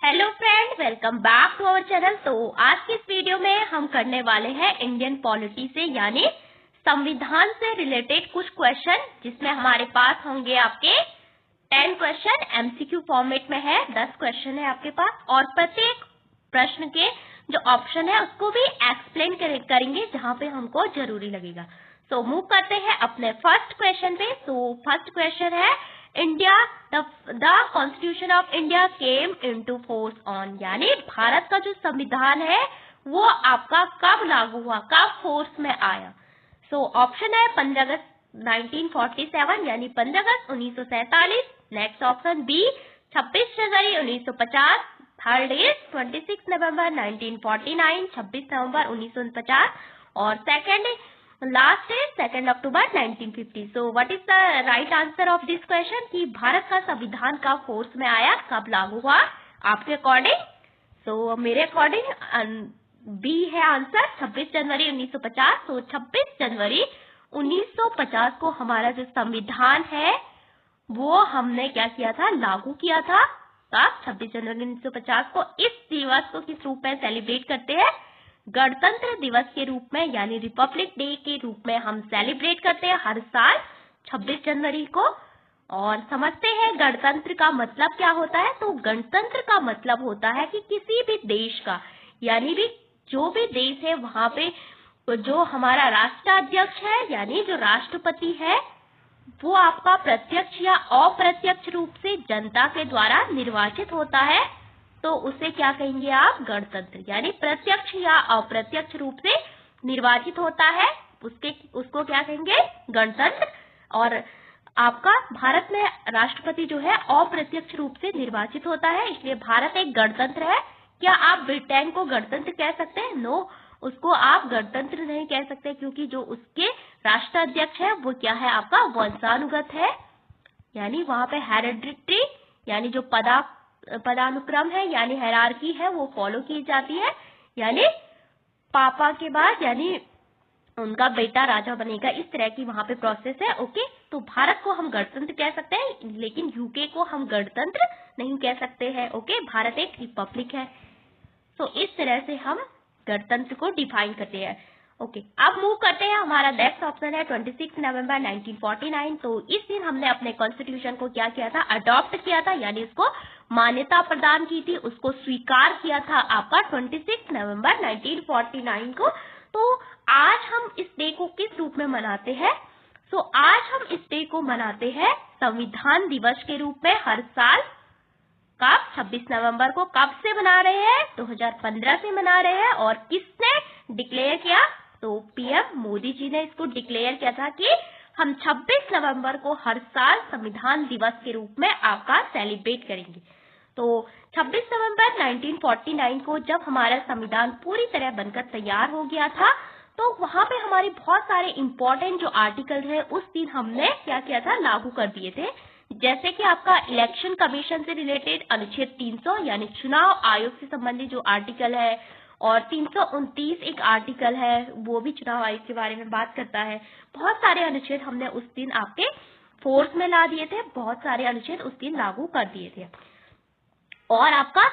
Hello friend, welcome back to our channel. तो आज की इस वीडियो में हम करने वाले हैं इंडियन पॉलिटी से यानी संविधान से रिलेटेड कुछ क्वेश्चन, जिसमें हमारे पास होंगे आपके 10 क्वेश्चन। एमसीक्यू फॉर्मेट में है, 10 क्वेश्चन है आपके पास और प्रत्येक प्रश्न के जो ऑप्शन है उसको भी एक्सप्लेन करेंगे जहाँ पे हमको जरूरी लगेगा। सो मूव करते हैं अपने फर्स्ट क्वेश्चन पे। तो फर्स्ट क्वेश्चन है India the constitution of India came into force on, यानी भारत का जो संविधान है वो आपका कब लागू हुआ, कब फोर्स में आया। सो ऑप्शन है 15 अगस्त 1947 यानी 15 अगस्त 1947। नेक्स्ट ऑप्शन बी 26 जनवरी 1950। थर्ड इज 26 नवंबर 1949, 26 नवंबर 1949। और सेकंड लास्ट है 2 अक्टूबर 1950। So what is the right answer of this question कि भारत का संविधान का फोर्स में आया, कब लागू हुआ आपके अकॉर्डिंग। सो मेरे अकॉर्डिंग बी है आंसर, 26 जनवरी 1950। तो 26 जनवरी 1950 को हमारा जो संविधान है वो हमने क्या किया था, लागू किया था। तब 26 जनवरी 1950 को इस दिवस को किस रूप में सेलिब्रेट करते हैं, गणतंत्र दिवस के रूप में यानी रिपब्लिक डे के रूप में हम सेलिब्रेट करते हैं हर साल 26 जनवरी को। और समझते हैं गणतंत्र का मतलब क्या होता है। तो गणतंत्र का मतलब होता है कि किसी भी देश का यानी भी जो भी देश है वहां पे जो हमारा राष्ट्राध्यक्ष है यानी जो राष्ट्रपति है वो आपका प्रत्यक्ष या अप्रत्यक्ष रूप से जनता के द्वारा निर्वाचित होता है। तो उसे क्या कहेंगे आप, गणतंत्र। यानी प्रत्यक्ष या अप्रत्यक्ष रूप से निर्वाचित होता है उसको क्या कहेंगे, गणतंत्र। और आपका भारत में राष्ट्रपति जो है अप्रत्यक्ष रूप से निर्वाचित होता है, इसलिए भारत एक गणतंत्र है। क्या आप ब्रिटेन को गणतंत्र कह सकते हैं? नो, उसको आप गणतंत्र नहीं कह सकते क्योंकि जो उसके राष्ट्राध्यक्ष है वो क्या है, आपका वंशानुगत है। यानी वहां पे हेरेडिटरी यानी जो पदानुक्रम है यानी हायरार्की है वो फॉलो की जाती है। यानी पापा के बाद यानी उनका बेटा राजा बनेगा, इस तरह की वहां पे प्रोसेस है। ओके, तो भारत को हम गणतंत्र कह सकते हैं लेकिन यूके को हम गणतंत्र नहीं कह सकते हैं। ओके, भारत एक रिपब्लिक है। तो इस तरह से हम गणतंत्र को डिफाइन करते हैं। ओके, अब मूव करते हैं। हमारा नेक्स्ट ऑप्शन है 26 नवंबर 1949। तो इस दिन हमने अपने कॉन्स्टिट्यूशन को क्या किया था, अडॉप्ट किया था यानी इसको मान्यता प्रदान की थी, उसको स्वीकार किया था आपका 26 नवंबर 1949 को। तो आज हम इस डे को किस रूप में मनाते हैं? सो आज हम इस डे को मनाते हैं संविधान दिवस के रूप में हर साल। कब? 26 नवंबर को। कब से मना रहे हैं? 2015 से मना रहे हैं। और किसने डिक्लेयर किया? तो पीएम मोदी जी ने इसको डिक्लेयर किया था कि हम 26 नवंबर को हर साल संविधान दिवस के रूप में आपका सेलिब्रेट करेंगे। तो 26 नवंबर 1949 को जब हमारा संविधान पूरी तरह बनकर तैयार हो गया था तो वहां पे हमारे बहुत सारे इम्पोर्टेंट जो आर्टिकल है उस दिन हमने क्या किया था, लागू कर दिए थे। जैसे कि आपका इलेक्शन कमीशन से रिलेटेड अनुच्छेद 300 यानी चुनाव आयोग से संबंधित जो आर्टिकल है, और 329 एक आर्टिकल है वो भी चुनाव आयोग के बारे में बात करता है। बहुत सारे अनुच्छेद हमने उस दिन आपके फोर्स में ला दिए थे, बहुत सारे अनुच्छेद उस दिन लागू कर दिए थे। और आपका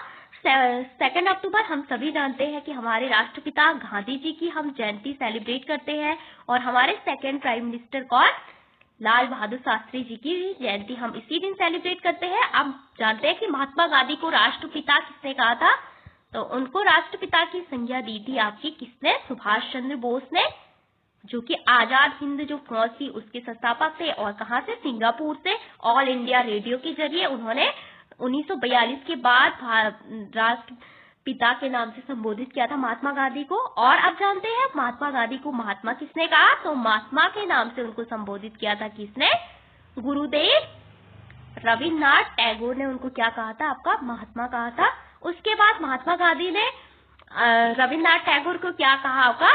2 अक्टूबर हम सभी जानते हैं कि हमारे राष्ट्रपिता गांधी जी की हम जयंती सेलिब्रेट करते हैं। और हमारे सेकंड प्राइम मिनिस्टर कौन, लाल बहादुर शास्त्री जी की जयंती हम इसी दिन सेलिब्रेट करते हैं। अब जानते हैं कि महात्मा गांधी को राष्ट्रपिता किसने कहा था? तो उनको राष्ट्रपिता की संज्ञा दी थी आपकी किसने, सुभाष चंद्र बोस ने, जो कि आजाद हिंद जो फौज थी उसके संस्थापक थे। और कहाँ से? सिंगापुर से। ऑल इंडिया रेडियो के जरिए उन्होंने 1942 के बाद राष्ट्रपिता के नाम से संबोधित किया था महात्मा गांधी को। और अब जानते हैं महात्मा गांधी को महात्मा किसने कहा? तो महात्मा के नाम से उनको संबोधित किया था किसने, गुरुदेव रविन्द्रनाथ टैगोर ने उनको क्या कहा था, आपका महात्मा कहा था। उसके बाद महात्मा गांधी ने रविन्द्रनाथ टैगोर को क्या कहा, आपका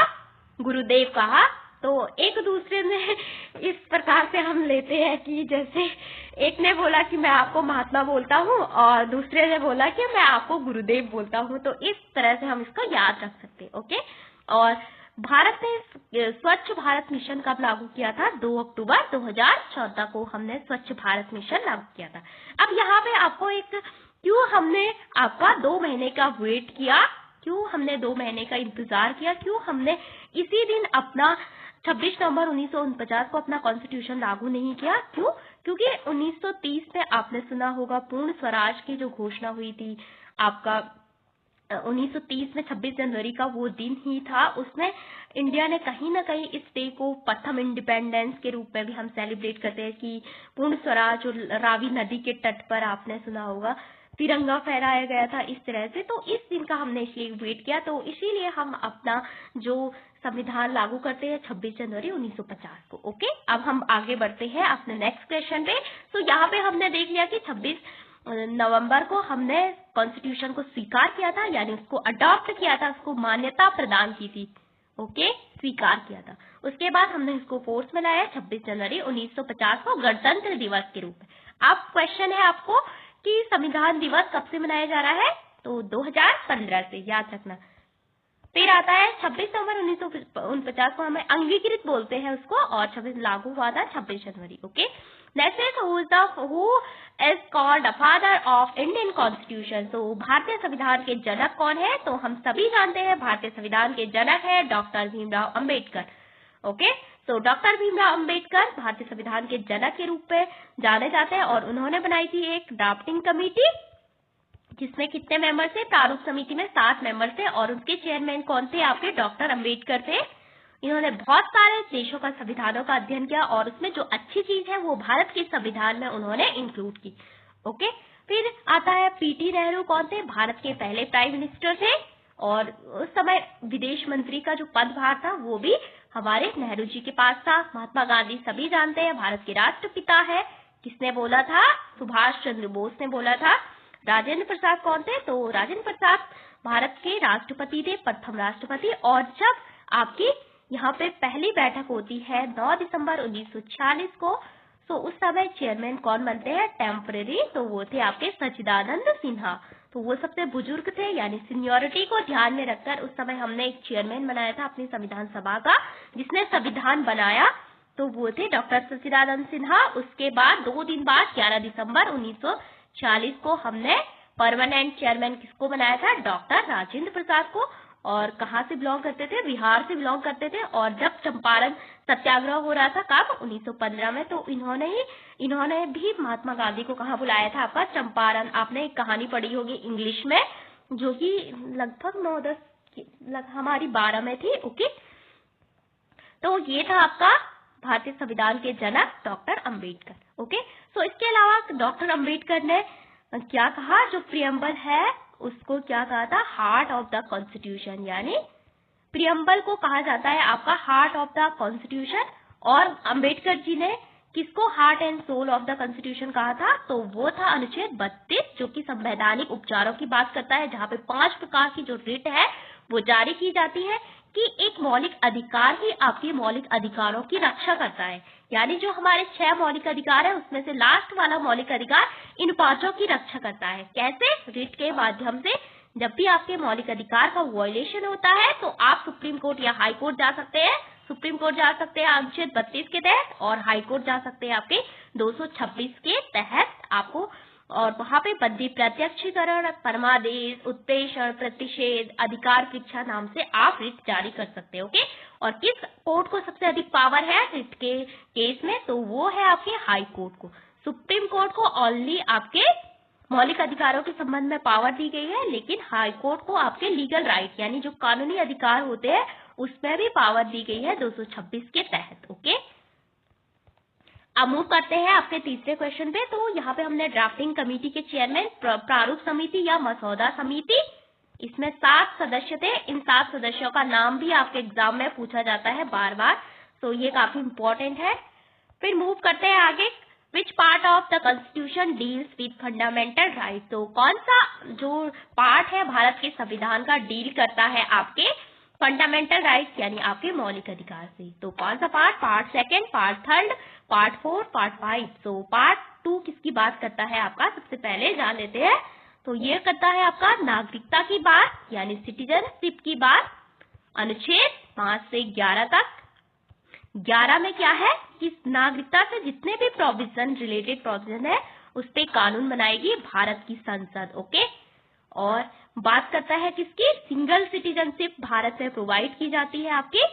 गुरुदेव कहा। तो एक दूसरे में इस प्रकार से हम लेते हैं कि जैसे एक ने बोला कि मैं आपको महात्मा बोलता हूँ और दूसरे ने बोला कि मैं आपको गुरुदेव बोलता हूँ। तो इस तरह से हम इसको याद रख सकते हैं। ओके, और भारत ने स्वच्छ भारत मिशन कब लागू किया था? 2 अक्टूबर 2014 को हमने स्वच्छ भारत मिशन लागू किया था। अब यहाँ पे आपको एक क्यों हमने आपका 2 महीने का वेट किया, क्यों हमने 2 महीने का इंतजार किया, क्यों हमने इसी दिन अपना 26 नवंबर 1949 को अपना कॉन्स्टिट्यूशन लागू नहीं किया, क्यों? क्योंकि 1930 में आपने सुना होगा पूर्ण स्वराज की जो घोषणा हुई थी, आपका 1930 में 26 जनवरी का वो दिन ही था, उसमें इंडिया ने कहीं ना कहीं इस डे को प्रथम इंडिपेंडेंस के रूप में भी हम सेलिब्रेट करते हैं कि पूर्ण स्वराज और रावी नदी के तट पर आपने सुना होगा तिरंगा फहराया गया था इस तरह से। तो इस दिन का हमने इसलिए वेट किया, तो इसीलिए हम अपना जो संविधान लागू करते हैं 26 जनवरी 1950 को। ओके, अब हम आगे बढ़ते हैं अपने नेक्स्ट क्वेश्चन पे। तो यहाँ पे हमने देख लिया कि 26 नवंबर को हमने कॉन्स्टिट्यूशन को स्वीकार किया था, यानी उसको अडॉप्ट किया था, उसको मान्यता प्रदान की थी। ओके, स्वीकार किया था। उसके बाद हमने इसको फोर्स में लाया 26 जनवरी 1950 को गणतंत्र दिवस के रूप में। अब क्वेश्चन है आपको कि संविधान दिवस कब से मनाया जा रहा है, तो 2015 से, याद रखना। फिर आता है 26 नवंबर 1949 को हमें अंगीकृत बोलते हैं उसको, और 26 लागू हुआ था 26 जनवरी। Okay, next is who is called the father of Indian constitution. तो भारतीय संविधान के जनक कौन है, तो हम सभी जानते हैं भारतीय संविधान के जनक है डॉक्टर भीमराव अंबेडकर। ओके, तो डॉक्टर भीमराव अंबेडकर भारतीय संविधान के जनक के रूप में जाने जाते हैं, और उन्होंने बनाई थी एक ड्राफ्टिंग कमेटी, जिसमें कितने मेंबर थे, प्रारूप समिति में 7 मेंबर थे, और उनके चेयरमैन कौन थे, आपके डॉक्टर अंबेडकर थे। इन्होंने बहुत सारे देशों का संविधानों का अध्ययन किया, और उसमें जो अच्छी चीज है वो भारत के संविधान में उन्होंने इंक्लूड की। ओके, फिर आता है पीटी नेहरू, कौन थे, भारत के पहले प्राइम मिनिस्टर थे, और उस समय विदेश मंत्री का जो पदभार था वो भी हमारे नेहरू जी के पास था। महात्मा गांधी सभी जानते हैं भारत के राष्ट्रपिता है, किसने बोला था, सुभाष चंद्र बोस ने बोला था। राजेंद्र प्रसाद कौन थे, तो राजेंद्र प्रसाद भारत के राष्ट्रपति थे, प्रथम राष्ट्रपति। और जब आपकी यहाँ पे पहली बैठक होती है 9 दिसंबर 1946 को, तो उस समय चेयरमैन कौन बनते हैं, टेम्परेरी, तो वो थे आपके सच्चिदानंद सिन्हा। तो वो सबसे बुजुर्ग थे, यानी सीनियोरिटी को ध्यान में रखकर उस समय हमने एक चेयरमैन बनाया था अपनी संविधान सभा का, जिसने संविधान बनाया, तो वो थे डॉक्टर सच्चिदानंद सिन्हा। उसके बाद 2 दिन बाद 11 दिसंबर 1946 को हमने परमानेंट चेयरमैन किसको बनाया था, डॉक्टर राजेंद्र प्रसाद को। और कहाँ से बिलोंग करते थे, बिहार से बिलोंग करते थे। और जब चंपारण सत्याग्रह हो रहा था कब, 1915 में, तो इन्होंने भी महात्मा गांधी को कहाँ बुलाया था, आपका चंपारण। आपने एक कहानी पढ़ी होगी इंग्लिश में, जो कि लगभग 9-10 हमारी 12 में थी। ओके, तो ये था आपका भारतीय संविधान के जनक डॉक्टर अंबेडकर। ओके, तो इसके अलावा डॉक्टर अंबेडकर ने क्या कहा, जो प्रियम्बल है उसको क्या कहा था, हार्ट ऑफ द कॉन्स्टिट्यूशन, यानी प्रियम्बल को कहा जाता है आपका हार्ट ऑफ द कॉन्स्टिट्यूशन। और अंबेडकर जी ने किसको heart and soul of the constitution कहा था, तो वो था अनुच्छेद 32, जो कि संवैधानिक उपचारों की बात करता है, जहाँ पे 5 प्रकार की जो रिट है वो जारी की जाती है कि एक मौलिक अधिकार ही आपके मौलिक अधिकारों की रक्षा करता है। यानी जो हमारे 6 मौलिक अधिकार है उसमें से लास्ट वाला मौलिक अधिकार इन 5 की रक्षा करता है। कैसे, रिट के माध्यम से। जब भी आपके मौलिक अधिकार का वायलेशन होता है तो आप सुप्रीम कोर्ट या हाई कोर्ट जा सकते हैं। सुप्रीम कोर्ट जा सकते हैं अनुच्छेद 32 के तहत, और हाई कोर्ट जा सकते हैं आपके 226 के तहत आपको। और वहां पे बद्धी प्रत्यक्षीकरण, परमादेश, उत्प्रेषण, प्रतिषेध, अधिकार परीक्षा नाम से आप रिट जारी कर सकते हो। ओके, और किस कोर्ट को सबसे अधिक पावर है रिट के केस में, तो वो है आपके हाई कोर्ट को। सुप्रीम कोर्ट को ओनली आपके मौलिक अधिकारों के संबंध में पावर दी गई है, लेकिन हाई कोर्ट को आपके लीगल राइट यानी जो कानूनी अधिकार होते हैं उसमें भी पावर दी गई है 226 के तहत। ओके, अब मूव करते हैं आपके तीसरे क्वेश्चन पे। तो यहाँ पे हमने ड्राफ्टिंग कमेटी के चेयरमैन, प्रारूप समिति या मसौदा समिति, इसमें 7 सदस्य थे। इन 7 सदस्यों का नाम भी आपके एग्जाम में पूछा जाता है बार बार, तो ये काफी इंपॉर्टेंट है। फिर मूव करते हैं आगे, which part of the constitution deals with fundamental right. तो कौन सा जो पार्ट है भारत के संविधान का डील करता है आपके फंडामेंटल राइट्स यानी आपके मौलिक अधिकार से। तो कौन सा part, part 2, part 3, part 4, part 5। तो पार्ट 2 किसकी बात करता है आपका, सबसे पहले जान लेते हैं। तो ये करता है आपका नागरिकता की बात यानी सिटीजनशिप की बात, अनुच्छेद 5 से 11 तक। 11 में क्या है कि नागरिकता से जितने भी प्रोविजन रिलेटेड प्रोविजन है उस पे कानून बनाएगी भारत की संसद। ओके, और बात करता है किसकी, सिंगल सिटीजनशिप भारत में प्रोवाइड की जाती है आपकी,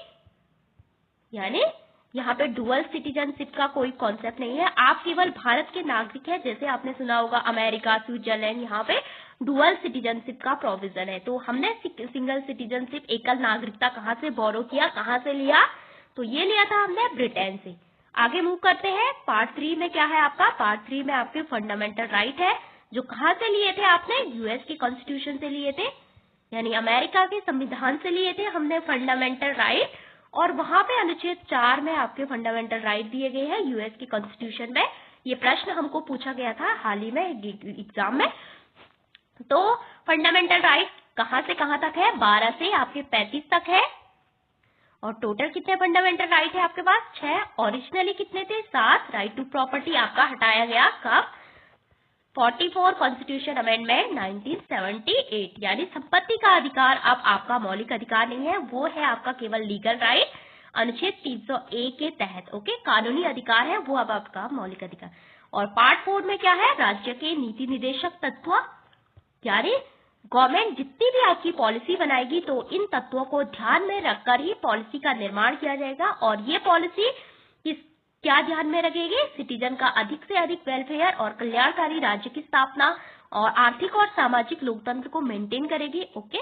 यानी यहाँ पे डुअल सिटीजनशिप का कोई कॉन्सेप्ट नहीं है, आप केवल भारत के नागरिक हैं। जैसे आपने सुना होगा अमेरिका, स्विट्जरलैंड, यहाँ पे डुअल सिटीजनशिप का प्रोविजन है। तो हमने सिंगल सिटीजनशिप, एकल नागरिकता कहाँ से बोरो किया, कहाँ से लिया, तो ये लिया था हमने ब्रिटेन से। आगे मूव करते हैं, पार्ट 3 में क्या है आपका, पार्ट 3 में आपके फंडामेंटल राइट है, जो कहाँ से लिए थे आपने, यूएस के कॉन्स्टिट्यूशन से लिए थे, यानी अमेरिका के संविधान से लिए थे हमने फंडामेंटल राइट। और वहां पे अनुच्छेद 4 में आपके फंडामेंटल राइट दिए गए हैं यूएस के कॉन्स्टिट्यूशन में। ये प्रश्न हमको पूछा गया था हाल ही में एग्जाम में। तो फंडामेंटल राइट कहां से कहां तक है, 12 से आपके 35 तक है। और टोटल कितने फंडामेंटल राइट है आपके पास, 6। ओरिजिनली कितने थे, 7। राइट टू प्रॉपर्टी आपका हटाया गया कब, 44 कॉन्स्टिट्यूशन अमेंडमेंट 1978, यानी संपत्ति का अधिकार अब आपका मौलिक अधिकार नहीं है, वो है आपका केवल लीगल राइट अनुच्छेद 301 के तहत। ओके, कानूनी अधिकार है वो अब आपका मौलिक अधिकार। और पार्ट 4 में क्या है, राज्य के नीति निर्देशक तत्व, यानी गवर्नमेंट जितनी भी आपकी पॉलिसी बनाएगी तो इन तत्वों को ध्यान में रखकर ही पॉलिसी का निर्माण किया जाएगा। और ये पॉलिसी क्या ध्यान में रखेगी, सिटीजन का अधिक से अधिक वेलफेयर और कल्याणकारी राज्य की स्थापना और आर्थिक और सामाजिक लोकतंत्र को मेंटेन करेगी। ओके,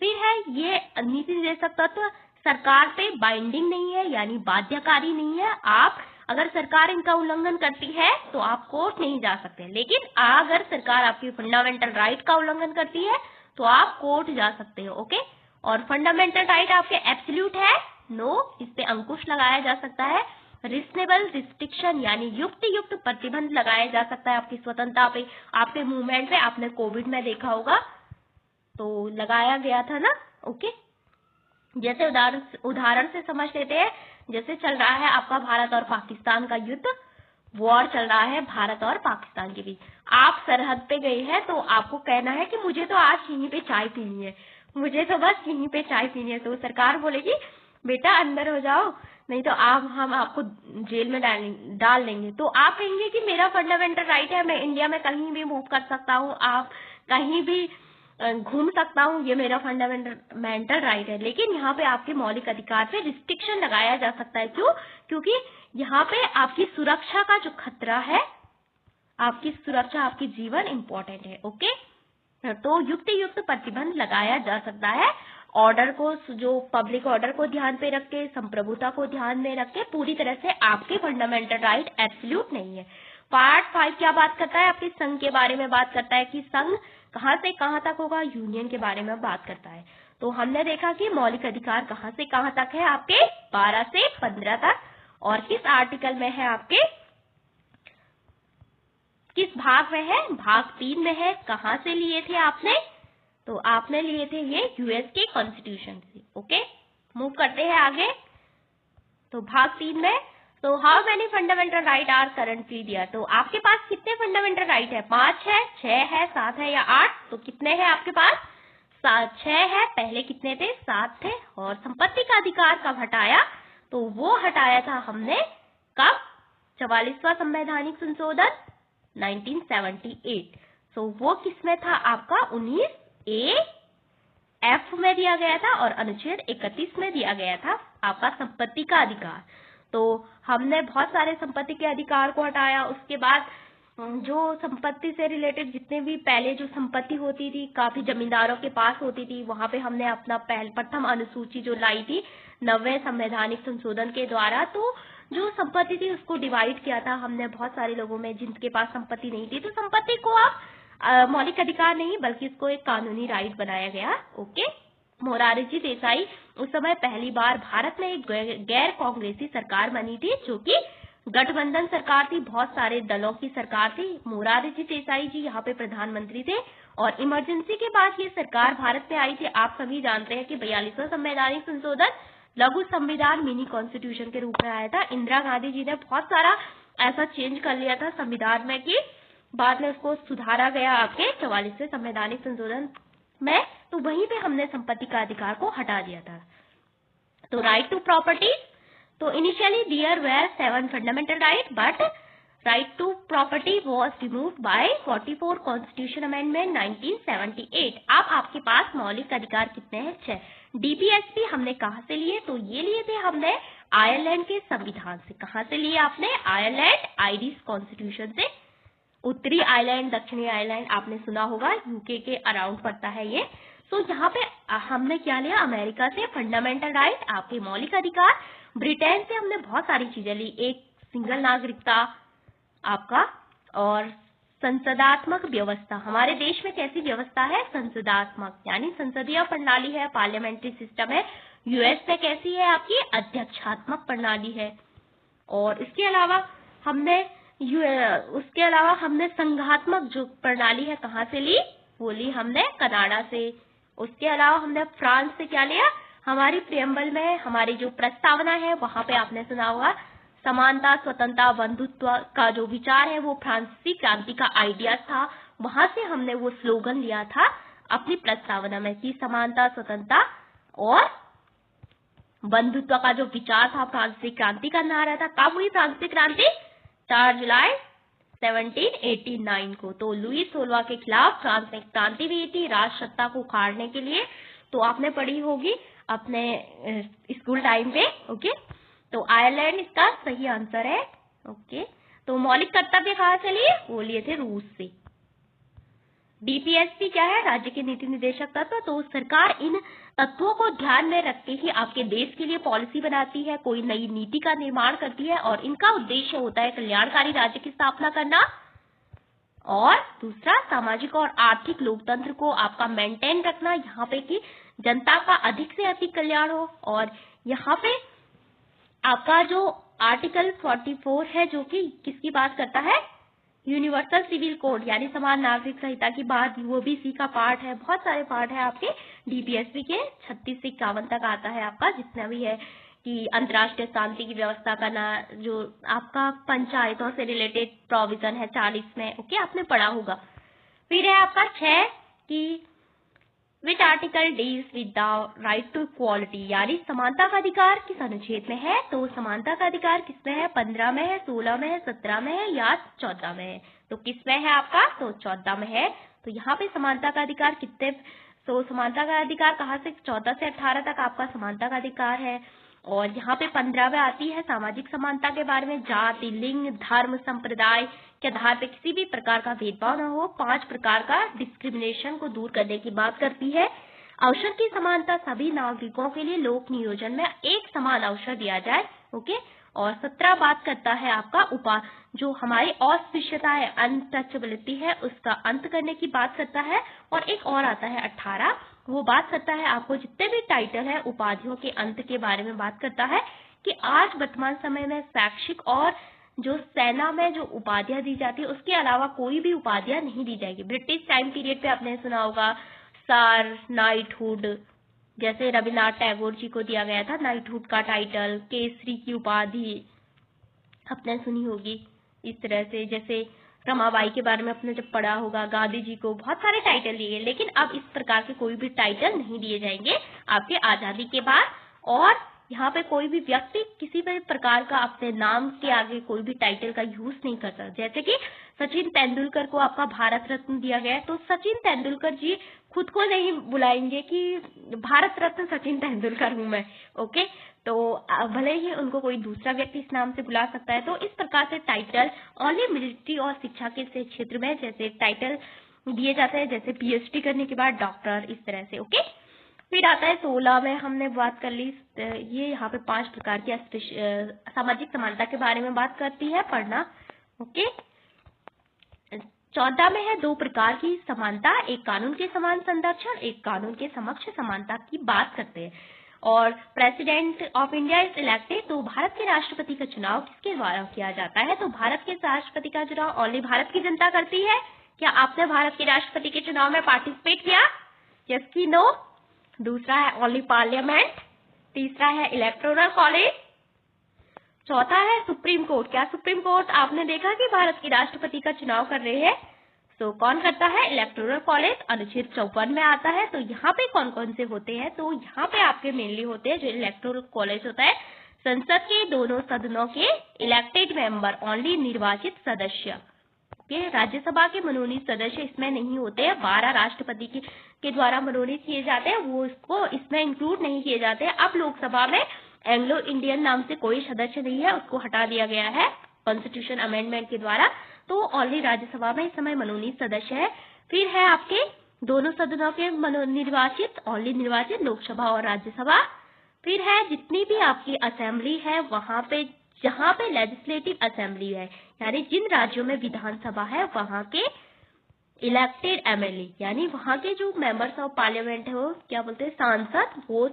फिर है ये नीति निर्देशक तत्व सरकार पे बाइंडिंग नहीं है, यानी बाध्यकारी नहीं है। आप अगर सरकार इनका उल्लंघन करती है तो आप कोर्ट नहीं जा सकते, लेकिन अगर सरकार आपकी फंडामेंटल राइट का उल्लंघन करती है तो आप कोर्ट जा सकते हो। ओके, और फंडामेंटल राइट आपके एब्सोल्यूट है, नो, इस पे अंकुश लगाया जा सकता है। रिजनेबल रिस्ट्रिक्शन, यानी युक्त प्रतिबंध लगाया जा सकता है आपकी स्वतंत्रता पे, आपके मूवमेंट पे। आपने कोविड में देखा होगा तो लगाया गया था ना। ओके, जैसे उदाहरण से समझ लेते हैं, जैसे चल रहा है आपका भारत और पाकिस्तान का युद्ध, वॉर चल रहा है भारत और पाकिस्तान के बीच। आप सरहद पे गए हैं तो आपको कहना है कि मुझे तो आज यहीं पे चाय पीनी है, मुझे तो बस यहीं पे चाय पीनी है, तो सरकार बोलेगी बेटा अंदर हो जाओ, नहीं तो हम आपको जेल में डाल देंगे। तो आप कहेंगे कि मेरा फंडामेंटल राइट है, मैं इंडिया में कहीं भी मूव कर सकता हूँ, आप कहीं भी घूम सकता हूँ, ये मेरा फंडामेंटल राइट है। लेकिन यहाँ पे आपके मौलिक अधिकार पे रिस्ट्रिक्शन लगाया जा सकता है। क्यों, क्योंकि यहाँ पे आपकी सुरक्षा का जो खतरा है, आपकी सुरक्षा, आपकी जीवन इम्पोर्टेंट है। ओके, तो युक्त प्रतिबंध लगाया जा सकता है। ऑर्डर को, जो पब्लिक ऑर्डर को ध्यान पे रख के, संप्रभुता को ध्यान में रख के, पूरी तरह से आपके फंडामेंटल राइट एब्सोल्यूट नहीं है। पार्ट 5 क्या बात करता है, आपके संघ के बारे में बात करता है कि संघ कहां से कहां तक होगा, यूनियन के बारे में बात करता है। तो हमने देखा कि मौलिक अधिकार कहां से कहां तक है आपके, 12 से 15 तक। और किस आर्टिकल में है आपके, किस भाग में है, भाग 3 में है। कहां से लिए थे आपने, तो आपने लिए थे ये यूएस के कॉन्स्टिट्यूशन से। ओके, मूव करते हैं आगे। तो भाग 3 में, तो how many fundamental right are currently there, तो आपके पास कितने फंडामेंटल राइट है, 5 है, 6 है, 7 है या 8, तो कितने हैं आपके पास, 6 है। पहले कितने थे, 7 थे। और संपत्ति का अधिकार कब हटाया, तो वो हटाया था हमने कब, 44वां संवैधानिक संशोधन 1978। तो वो किसमें था आपका, 19A(F) में दिया गया था और अनुच्छेद 31 में दिया गया था आपका संपत्ति का अधिकार। तो हमने बहुत सारे संपत्ति के अधिकार को हटाया। उसके बाद जो संपत्ति से रिलेटेड जितने भी पहले जो संपत्ति होती थी, काफी जमींदारों के पास होती थी, वहां पे हमने अपना प्रथम अनुसूची जो लाई थी 90वें संवैधानिक संशोधन के द्वारा। तो जो संपत्ति थी उसको डिवाइड किया था हमने बहुत सारे लोगों में जिनके पास संपत्ति नहीं थी। तो संपत्ति को आप मौलिक अधिकार नहीं बल्कि इसको एक कानूनी राइट बनाया गया। ओके, मोरारजी देसाई उस समय पहली बार भारत में एक गैर कांग्रेसी सरकार बनी थी, जो कि गठबंधन सरकार थी, बहुत सारे दलों की सरकार थी। मोरारजी देसाई जी यहाँ पे प्रधानमंत्री थे और इमरजेंसी के बाद ये सरकार भारत में आई थी। आप सभी जानते हैं कि 42वां संवैधानिक संशोधन लघु संविधान मिनी कॉन्स्टिट्यूशन के रूप में आया था। इंदिरा गांधी जी ने बहुत सारा ऐसा चेंज कर लिया था संविधान में कि बाद में उसको सुधारा गया आपके 44वें संवैधानिक संशोधन में। तो वहीं पे हमने संपत्ति का अधिकार को हटा दिया था। तो राइट टू प्रॉपर्टी, तो initially there were 7 fundamental right, but right to property was removed by 44 constitution amendment 1978। अब आपके पास मौलिक अधिकार कितने हैं? 6। डीपीएसपी हमने कहाँ से लिए? तो ये लिए थे हमने आयरलैंड के संविधान से। कहाँ से लिए आपने? आयरलैंड आयरिश कॉन्स्टिट्यूशन से। उत्तरी आयरलैंड, दक्षिणी आयरलैंड आपने सुना होगा, यूके के अराउंड पड़ता है ये। तो यहाँ पे हमने क्या लिया? अमेरिका से फंडामेंटल राइट, आपके मौलिक अधिकार। ब्रिटेन से हमने बहुत सारी चीजें ली, एक सिंगल नागरिकता आपका, और संसदात्मक व्यवस्था। हमारे देश में कैसी व्यवस्था है? संसदात्मक, यानी संसदीय प्रणाली है, पार्लियामेंट्री सिस्टम है। यूएस में कैसी है? आपकी अध्यक्षात्मक प्रणाली है। और इसके अलावा हमने संघात्मक जो प्रणाली है कहाँ से ली? वो ली हमने कनाडा से। उसके अलावा हमने फ्रांस से क्या लिया? हमारी प्रियम्बल में हमारी जो प्रस्तावना है वहां पे आपने सुना होगा समानता, स्वतंत्रता, बंधुत्व का जो विचार है वो फ्रांसीसी क्रांति का आइडिया था। वहां से हमने वो स्लोगन लिया था अपनी प्रस्तावना में कि समानता, स्वतंत्रता और बंधुत्व का जो विचार था फ्रांसीसी क्रांति का नारा था। कब हुई फ्रांसीसी क्रांति? 4 जुलाई 1789 को। तो लुई 16 के खिलाफ फ्रांस में क्रांति हुई थी राष्ट्रसत्ता को उखाड़ने के लिए। तो आपने पढ़ी होगी अपने स्कूल टाइम पे। ओके, तो आयरलैंड इसका सही आंसर है। ओके, तो मौलिक कर्तव्य कहाँ से लिए? वो लिए थे रूस से। डीपीएसपी क्या है? राज्य के नीति निर्देशक तत्व। तो सरकार इन तत्वों को ध्यान में रख के ही आपके देश के लिए पॉलिसी बनाती है, कोई नई नीति का निर्माण करती है, और इनका उद्देश्य होता है कल्याणकारी राज्य की स्थापना करना, और दूसरा सामाजिक और आर्थिक लोकतंत्र को आपका मेंटेन रखना, यहाँ पे कि जनता का अधिक से अधिक कल्याण हो। और यहाँ पे आपका जो आर्टिकल 44 है जो कि किसकी बात करता है? यूनिवर्सल सिविल कोड, यानी समान नागरिक संहिता की बात, वो भी इसी का पार्ट है। बहुत सारे पार्ट है आपके डीपीएसपी के, 36 से 51 तक आता है आपका जितना भी है, कि अंतर्राष्ट्रीय शांति की व्यवस्था करना, जो आपका पंचायतों से रिलेटेड प्रोविजन है 40 में। ओके, आपने पढ़ा होगा। फिर है आपका 6 कि which article deals with the right to equality, यानी समानता का अधिकार किस अनुच्छेद में है? तो समानता का अधिकार किसमें है? 15 में है, 16 में है, 17 में है या 14 में है? तो किसमें है आपका? तो 14 में है। तो यहाँ पे समानता का अधिकार कितने? तो समानता का अधिकार कहाँ से? 14 से 18 तक आपका समानता का अधिकार है। और यहाँ पे 15 में आती है सामाजिक समानता के बारे में, जाति, लिंग, धर्म, संप्रदाय के आधार पे किसी भी प्रकार का भेदभाव न हो, 5 प्रकार का डिस्क्रिमिनेशन को दूर करने की बात करती है। अवसर की समानता, सभी नागरिकों के लिए लोक नियोजन में एक समान अवसर दिया जाए। ओके, और 17 बात करता है आपका जो हमारी अस्पृश्यता है, अनटचेबिलिटी है, उसका अंत करने की बात करता है। और एक और आता है 18, वो बात करता है आपको जितने भी टाइटल है उपाधियों के अंत के बारे में बात करता है, कि आज वर्तमान समय में शैक्षिक और जो सेना में जो उपाधियां दी जाती है उसके अलावा कोई भी उपाधियां नहीं दी जाएगी। ब्रिटिश टाइम पीरियड पे आपने सुना होगा सर, नाइटहुड, जैसे रविन्द्रनाथ टैगोर जी को दिया गया था नाइटहुड का टाइटल, केसरी की उपाधि आपने सुनी होगी। इस तरह से जैसे रमाबाई के बारे में आपने जब पढ़ा होगा, गांधी जी को बहुत सारे टाइटल दिए, लेकिन अब इस प्रकार के कोई भी टाइटल नहीं दिए जाएंगे आपके आजादी के बाद। और यहाँ पे कोई भी व्यक्ति किसी भी प्रकार का अपने नाम के आगे कोई भी टाइटल का यूज नहीं कर सकता। जैसे कि सचिन तेंदुलकर को आपका भारत रत्न दिया गया है, तो सचिन तेंदुलकर जी खुद को नहीं बुलाएंगे कि भारत रत्न सचिन तेंदुलकर हूं मैं। ओके, तो भले ही उनको कोई दूसरा व्यक्ति इस नाम से बुला सकता है। तो इस प्रकार से टाइटल ओनली मिलिट्री और शिक्षा के क्षेत्र में जैसे टाइटल दिए जाते हैं, जैसे पीएचडी करने के बाद डॉक्टर, इस तरह से। ओके, फिर आता है 16 में, हमने बात कर ली, ये यहाँ पे 5 प्रकार की सामाजिक समानता के बारे में बात करती है, पढ़ना। ओके, 14 में है 2 प्रकार की समानता, एक कानून के समान संरक्षण, एक कानून के समक्ष समानता की बात करते हैं। और president of India is elected, तो भारत के राष्ट्रपति का चुनाव किसके द्वारा किया जाता है? तो भारत के राष्ट्रपति का चुनाव ओनली भारत की जनता करती है। क्या आपने भारत के राष्ट्रपति के चुनाव में पार्टिसिपेट किया? यस की नो? दूसरा है ओनली पार्लियामेंट, तीसरा है इलेक्टोरल कॉलेज, चौथा है सुप्रीम कोर्ट। क्या सुप्रीम कोर्ट आपने देखा कि भारत के राष्ट्रपति का चुनाव कर रहे हैं? तो कौन करता है? इलेक्टोरल कॉलेज अनुच्छेद 54 में आता है। तो यहाँ पे कौन कौन से होते हैं? तो यहाँ पे आपके मेनली होते हैं जो इलेक्टोरल कॉलेज होता है, संसद के दोनों सदनों के इलेक्टेड मेंबर, ओनली निर्वाचित सदस्य। राज्यसभा के मनोनीत सदस्य इसमें नहीं होते हैं। 12 राष्ट्रपति के द्वारा मनोनीत किए जाते हैं, वो इसको इसमें इंक्लूड नहीं किए जाते हैं। अब लोकसभा में एंग्लो इंडियन नाम से कोई सदस्य नहीं है, उसको हटा दिया गया है कॉन्स्टिट्यूशन अमेंडमेंट के द्वारा। तो ओनली राज्यसभा में इस समय मनोनीत सदस्य है। फिर है आपके दोनों सदनों के निर्वाचित, ओनली निर्वाचित लोकसभा और राज्यसभा। फिर है जितनी भी आपकी असेंबली है, वहां पे जहां पे लेजिस्लेटिव असेंबली है, यानी जिन राज्यों में विधानसभा है, वहां के इलेक्टेड एमएलए, यानी वहां के जो मेंबर्स ऑफ पार्लियामेंट है, वो क्या बोलते हैं, सांसद, वो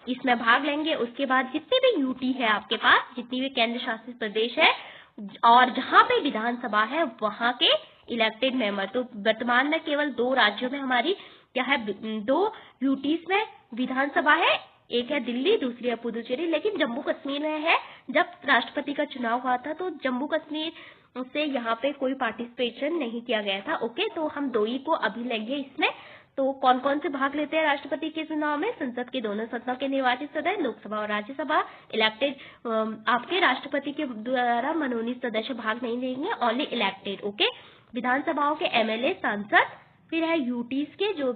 इसमें भाग लेंगे। उसके बाद जितने भी यूटी है आपके पास, जितनी भी केंद्र शासित प्रदेश है और जहां पे विधानसभा है, वहां के इलेक्टेड मेंबर। तो वर्तमान में केवल 2 राज्यों में हमारी क्या है, 2 यूटीज में विधानसभा है, एक है दिल्ली, दूसरी है पुदुचेरी। लेकिन जम्मू कश्मीर में है, जब राष्ट्रपति का चुनाव हुआ था तो जम्मू कश्मीर से यहाँ पे कोई पार्टिसिपेशन नहीं किया गया था। ओके, तो हम 2 ही को अभी लेंगे इसमें। तो कौन कौन से भाग लेते हैं राष्ट्रपति के चुनाव में? संसद के दोनों सदनों के निर्वाचित सदस्य, लोकसभा और राज्यसभा। इलेक्टेड आपके राष्ट्रपति के द्वारा मनोनीत सदस्य भाग नहीं लेंगे, ओनली इलेक्टेड। ओके, विधानसभाओं के एमएलए, सांसद। फिर है यूटीज के, जो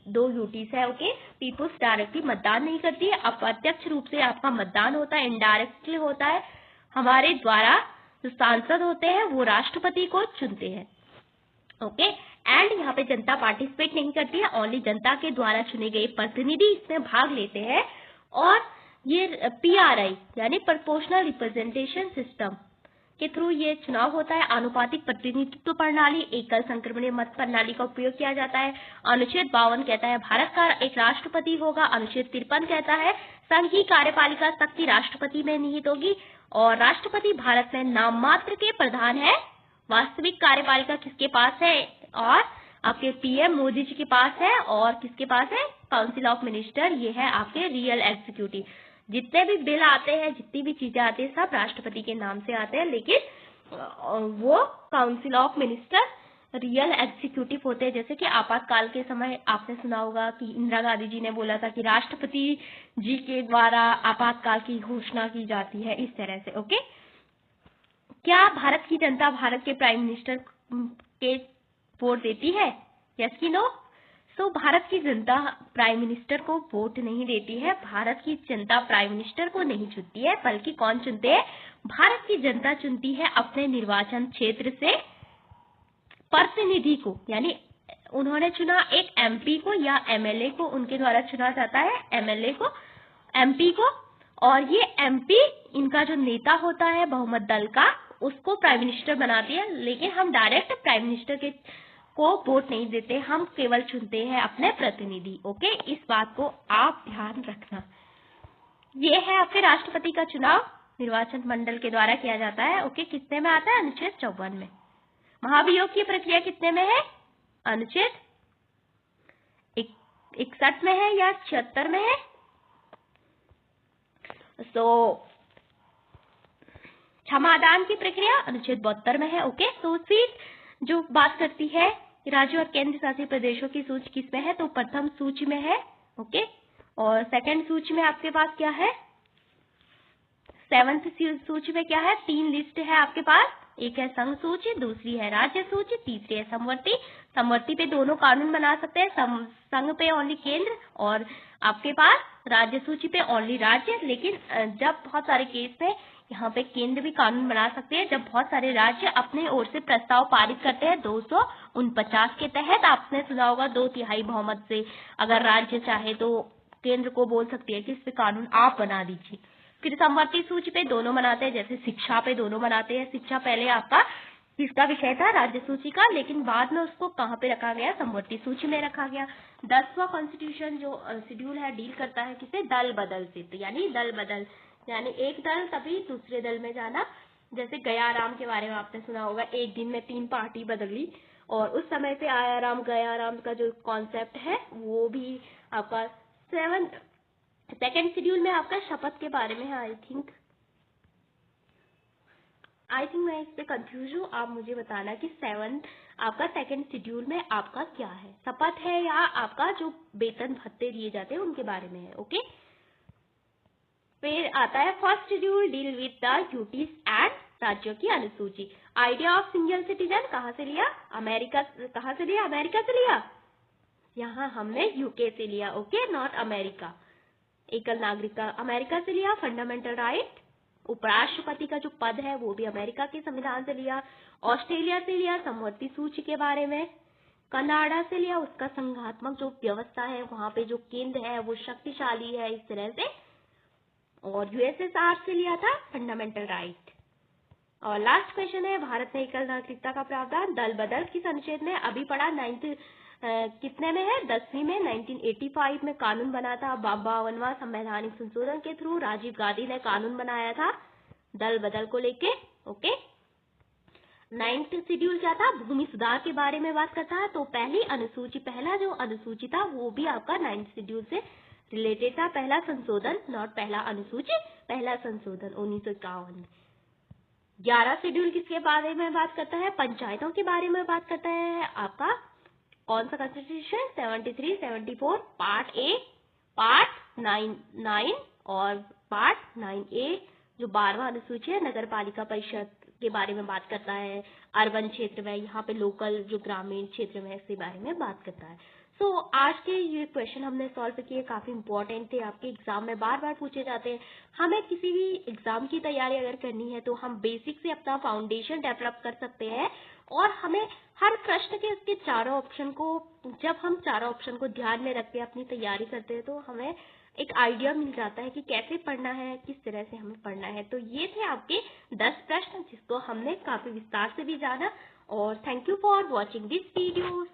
2 यूटीज है। ओके, पीपुल्स डायरेक्टली मतदान नहीं करती है, अप्रत्यक्ष रूप से आपका मतदान होता है, इनडायरेक्टली होता है। हमारे द्वारा जो सांसद होते हैं वो राष्ट्रपति को चुनते हैं। ओके, एंड यहाँ पे जनता पार्टिसिपेट नहीं करती है, ओनली जनता के द्वारा चुने गए प्रतिनिधि इसमें भाग लेते हैं। और ये पीआरआई यानी प्रोपोर्शनल रिप्रेजेंटेशन सिस्टम के थ्रू ये चुनाव होता है। आनुपातिक प्रतिनिधित्व प्रणाली, एकल संक्रमणीय मत प्रणाली का उपयोग किया जाता है। अनुच्छेद 52 कहता है भारत का एक राष्ट्रपति होगा। अनुच्छेद 53 कहता है संघ की कार्यपालिका शक्ति राष्ट्रपति में निहित होगी। और राष्ट्रपति भारत में नाम मात्र के प्रधान है, वास्तविक कार्यपालिका किसके पास है? और आपके पीएम मोदी जी के पास है। और किसके पास है? काउंसिल ऑफ मिनिस्टर, ये है आपके रियल एग्जीक्यूटिव। जितने भी बिल आते हैं, जितनी भी चीजें आती है, सब राष्ट्रपति के नाम से आते हैं, लेकिन वो council of minister real executive होते हैं। जैसे कि आपातकाल के समय आपने सुना होगा कि इंदिरा गांधी जी ने बोला था कि राष्ट्रपति जी के द्वारा आपातकाल की घोषणा की जाती है, इस तरह से। ओके, क्या भारत की जनता भारत के प्राइम मिनिस्टर के वोट देती है? यस कि नो? सो भारत की जनता प्राइम मिनिस्टर को वोट नहीं देती है। भारत की जनता प्राइम मिनिस्टर को नहीं चुनती है, बल्कि कौन चुनते हैं? भारत की जनता चुनती है अपने निर्वाचन क्षेत्र से प्रतिनिधि को, यानी उन्होंने चुना एक एमपी को या एमएलए को, उनके द्वारा चुना जाता है एमएलए को, एमपी को। और ये एमपी, इनका जो नेता होता है बहुमत दल का, उसको प्राइम मिनिस्टर बनाती है। लेकिन हम डायरेक्ट प्राइम मिनिस्टर को वोट नहीं देते, हम केवल चुनते हैं अपने प्रतिनिधि। ओके, इस बात को आप ध्यान रखना। ये है आपके राष्ट्रपति का चुनाव निर्वाचन मंडल के द्वारा किया जाता है। ओके, कितने में आता है? अनुच्छेद 54 में। महाभियोग की प्रक्रिया कितने में है? अनुच्छेद 61 में है या 76 में है? क्षमादान की प्रक्रिया अनुच्छेद 72 में है। ओके, तो फिर जो बात करती है राज्यों और केंद्र शासित प्रदेशों की सूची किसमें है? तो प्रथम सूची में है। ओके, और सेकंड सूची में आपके पास क्या है? 7th सूची में क्या है? 3 लिस्ट है आपके पास। एक है संघ सूची, दूसरी है राज्य सूची, तीसरी है समवर्ती। समवर्ती पे दोनों कानून बना सकते हैं, संघ पे ओनली केंद्र, और आपके पास राज्य सूची पे ओनली राज्य। लेकिन जब बहुत सारे केस में यहाँ पे केंद्र भी कानून बना सकते हैं, जब बहुत सारे राज्य अपने ओर से प्रस्ताव पारित करते हैं 249 के तहत। आपने सुना होगा 2/3 बहुमत से अगर राज्य चाहे तो केंद्र को बोल सकती है कि इस पे कानून आप बना दीजिए। फिर समवर्ती सूची पे दोनों बनाते हैं, जैसे शिक्षा पे दोनों बनाते हैं। शिक्षा पहले आपका किसका विषय था? राज्य सूची का, लेकिन बाद में उसको कहाँ पे रखा गया? समवर्ती सूची में रखा गया। 10वां कॉन्स्टिट्यूशन जो शेड्यूल है डील करता है किसे? दल बदल से। तो यानी दल बदल, यानी एक दल तभी दूसरे दल में जाना। जैसे गयाराम के बारे में आपने सुना होगा, एक दिन में 3 पार्टी बदली, और उस समय पे आयाराम गयाराम का जो कॉन्सेप्ट है वो भी आपका सेकंड शेड्यूल में आपका शपथ के बारे में है। आई थिंक मैं इस पे कंफ्यूज हूँ, आप मुझे बताना कि आपका सेकंड शेड्यूल में आपका क्या है, शपथ है या आपका जो वेतन भत्ते दिए जाते हैं उनके बारे में है। ओके, फिर आता है first schedule deal with the duties and राज्यों की अनुसूची। आइडिया ऑफ सिंगल सिटीजन कहाँ से लिया? कहाँ से लिया? अमेरिका से लिया। यहाँ हमने यूके से लिया, ओके, नॉट अमेरिका। एकल नागरिक का अमेरिका से लिया। फंडामेंटल राइट, उपराष्ट्रपति का जो पद है वो भी अमेरिका के संविधान से लिया। ऑस्ट्रेलिया से लिया समवर्ती सूची के बारे में। कनाडा से लिया उसका संघात्मक जो व्यवस्था है, वहां पे जो केंद्र है वो शक्तिशाली है, इस तरह से। और यूएसएसआर से लिया था फंडामेंटल राइट। और लास्ट क्वेश्चन है, भारत में एकल नागरिकता का प्रावधान दल बदल किस अनुच्छेद में अभी पढ़ा? कितने में है? 10वीं में। 1985 में कानून बना था। 52वां संवैधानिक संशोधन के थ्रू राजीव गांधी ने कानून बनाया था दल बदल को लेके, ओके। 9th शेड्यूल क्या था? भूमि सुधार के बारे में बात करता है। तो पहला जो अनुसूची था वो भी आपका 9th शेड्यूल से रिलेटेड था। पहला संशोधन, नॉट पहला अनुसूची, पहला संशोधन 1951 में। 11 शेड्यूल किसके बारे में बात करता है? पंचायतों के बारे में बात करता है। आपका कौन सा कॉन्स्टिट्यूशन? 73, 74, पार्ट ए, पार्ट 9 और पार्ट 9A जो 12वां अनुसूची है, नगर पालिका परिषद के बारे में बात करता है। अर्बन क्षेत्र में, यहाँ पे लोकल जो ग्रामीण क्षेत्र में, इसके बारे में बात करता है। सो आज के ये क्वेश्चन हमने सॉल्व किए, काफी इंपॉर्टेंट थे, आपके एग्जाम में बार बार पूछे जाते हैं। हमें किसी भी एग्जाम की तैयारी अगर करनी है तो हम बेसिक से अपना फाउंडेशन डेवलप कर सकते हैं। और हमें हर प्रश्न के उसके चारों ऑप्शन को, जब हम चारों ऑप्शन को ध्यान में रख के अपनी तैयारी करते हैं तो हमें एक आइडिया मिल जाता है कि कैसे पढ़ना है, किस तरह से हमें पढ़ना है। तो ये थे आपके 10 प्रश्न जिसको हमने काफी विस्तार से भी जाना। और thank you for watching this video.